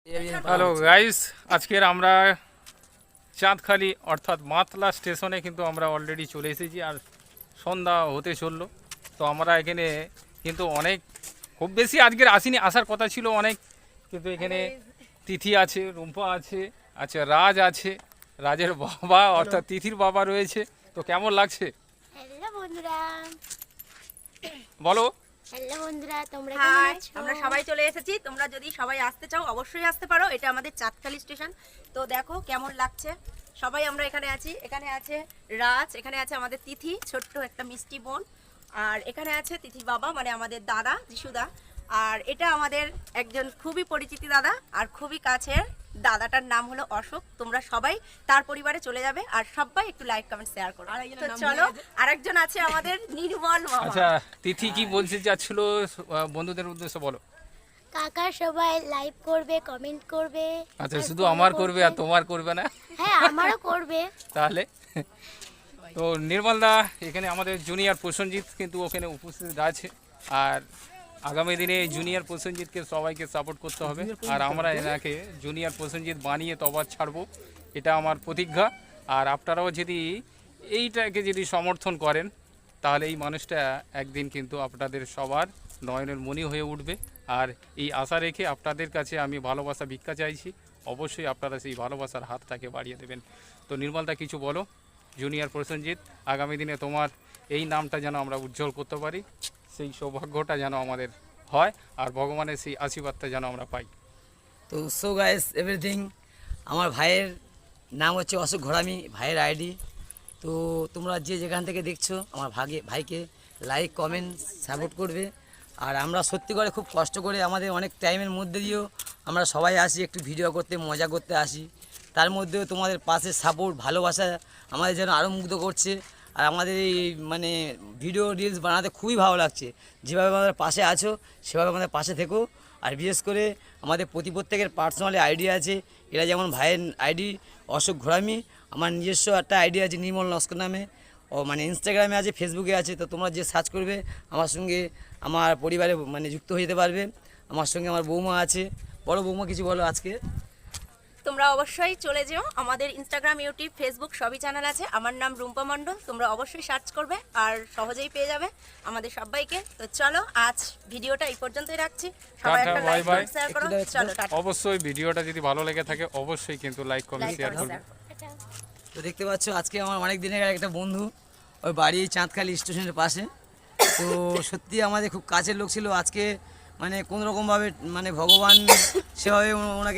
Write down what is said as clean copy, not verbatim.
Hello guys, আজকের আমরা চাঁদখালি অর্থাৎ মাতলা স্টেশনে কিন্তু আমরা অলরেডি চলে এসেছি আর সন্ধ্যা হতে চললো। তো আমরা এখানে কিন্তু অনেক খুব বেশি আজকের আসিনি, আসার কথা ছিল অনেক, কিন্তু এখানে তিথি আছে, রুম্পা আছে, আচ্ছা রাজ আছে, রাজের বাবা অর্থাৎ তিথির বাবা রয়েছে। তো কেমন লাগছে হ্যালো বন্ধুরা, বলো। হ্যালো বন্ধুরা, তোমরা হাই, কেমন আছো? আমরা সবাই চলে এসেছি। তোমরা যদি সবাই আসতে চাও অবশ্যই আসতে পারো। এটা আমাদের চাঁদখালি স্টেশন। তো দেখো কেমন লাগছে। সবাই আমরা এখানে আছি। এখানে আছে রাজ, এখানে আছে আমাদের তিথি, ছোট্ট একটা মিষ্টি বোন, আর এখানে আছে তিথির বাবা মানে আমাদের দাদা যিশুদা। আর এটা আমাদের একজন খুবই পরিচিত দাদা আর খুবই কাছের দাদাটার নাম হলো অশোক। তোমরা সবাই তার পরিবারে চলে যাবে আর সবাই একটু লাইক কমেন্ট শেয়ার করো। তো চলো, আরেকজন আছে আমাদের নির্মল মামা। আচ্ছা তিথি কি বলতে চাচ্ছিল বন্ধুদের উদ্দেশ্যে বলো। কাকা সবাই লাইভ করবে, কমেন্ট করবে। আচ্ছা আর শুধু follow আমার করবে আর তোমার করবে না? হ্যাঁ, আমারও করবে। তাহলে তো নির্মলদা এখানে আমাদের জুনিয়র প্রসেনজিৎ কিন্তু ওখানে উপস্থিত আছে, আর আগামী দিনে জুনিয়র প্রসেনজিৎকে সবাইকে সাপোর্ট করতে হবে, আর আমরা এনাকে জুনিয়র প্রসেনজিৎ বানিয়ে তবার ছাড়বো, এটা আমার প্রতিজ্ঞা। আর আপনারাও যদি এইটাকে যদি সমর্থন করেন তাহলে এই মানুষটা একদিন কিন্তু আপনাদের সবার নয়নের মণি হয়ে উঠবে। আর এই আশা রেখে আপনাদের কাছে আমি ভালোবাসা ভিক্ষা চাইছি, অবশ্যই আপনারা সেই ভালোবাসার হাতটাকে বাড়িয়ে দেবেন। তো নির্মলদা কিছু বলো। জুনিয়র প্রসেনজিৎ, আগামী দিনে তোমার এই নামটা যেন আমরা উজ্জ্বল করতে পারি, সেই সৌভাগ্যটা যেন আমাদের হয়, আর ভগবানের সেই আশীর্বাদটা যেন আমরা পাই। তো সো গাইস এভরিথিং, আমার ভাইয়ের নাম হচ্ছে অশোক ঘোড়ামি, ভাইয়ের আইডি। তো তোমরা যে যেখান থেকে দেখছো আমার ভাইকে লাইক কমেন্ট সাপোর্ট করবে। আর আমরা সত্যি করে খুব কষ্ট করে আমাদের অনেক টাইমের মধ্যে দিয়েও আমরা সবাই আসি একটু ভিডিও করতে, মজা করতে আসি। তার মধ্যেও তোমাদের পাশে সাপোর্ট ভালোবাসা আমাদের যেন আরও মুগ্ধ করছে। আর আমাদের এই মানে ভিডিও রিলস বানাতে খুবই ভালো লাগছে। যেভাবে আমাদের পাশে আছো সেভাবে আমাদের পাশে থেকো। আর বিশেষ করে আমাদের প্রত্যেকের পার্সোনালি আইডি আছে। এরা যেমন ভাইয়ের আইডি অশোক ঘোড়ামি, আমার নিজস্ব একটা আইডি আছে নির্মল নস্কর নামে, ও মানে ইনস্টাগ্রামে আছে, ফেসবুকে আছে। তো তোমরা যে সার্চ করবে আমার সঙ্গে আমার পরিবারে মানে যুক্ত হয়ে যেতে পারবে। আমার সঙ্গে আমার বৌমা আছে। বড় বৌমা কিছু বলো আজকে। তোমরা অবশ্যই চলে যেও, আমাদের ইনস্টাগ্রাম, ইউটিউব, ফেসবুক সবই চ্যানেল আছে। আমার নাম রুম্পা মণ্ডল, তোমরা অবশ্যই সার্চ করবে আর সহজেই পেয়ে যাবে আমাদের সবাইকে। তো চলো, আজ ভিডিওটা এই পর্যন্তই রাখছি। সবাই টাটা, একটা বাই লাইক বাই। শেয়ার করো। চলো টাটা। অবশ্যই ভিডিওটা যদি ভালো লেগে থাকে অবশ্যই কিন্তু লাইক কমেন্ট লাইক শেয়ার করো, করবেন। শেয়ার করো। তো দেখতে পাচ্ছ আজকে আমার অনেক দিনের একটা বন্ধু, ওই বাড়ি চাঁদখালি স্টেশনের পাশে। তো সত্যি আমাদের খুব কাছের লোক ছিল। আজকে মানে কোনোরকমভাবে মানে ভগবান সেভাবে ওনাকে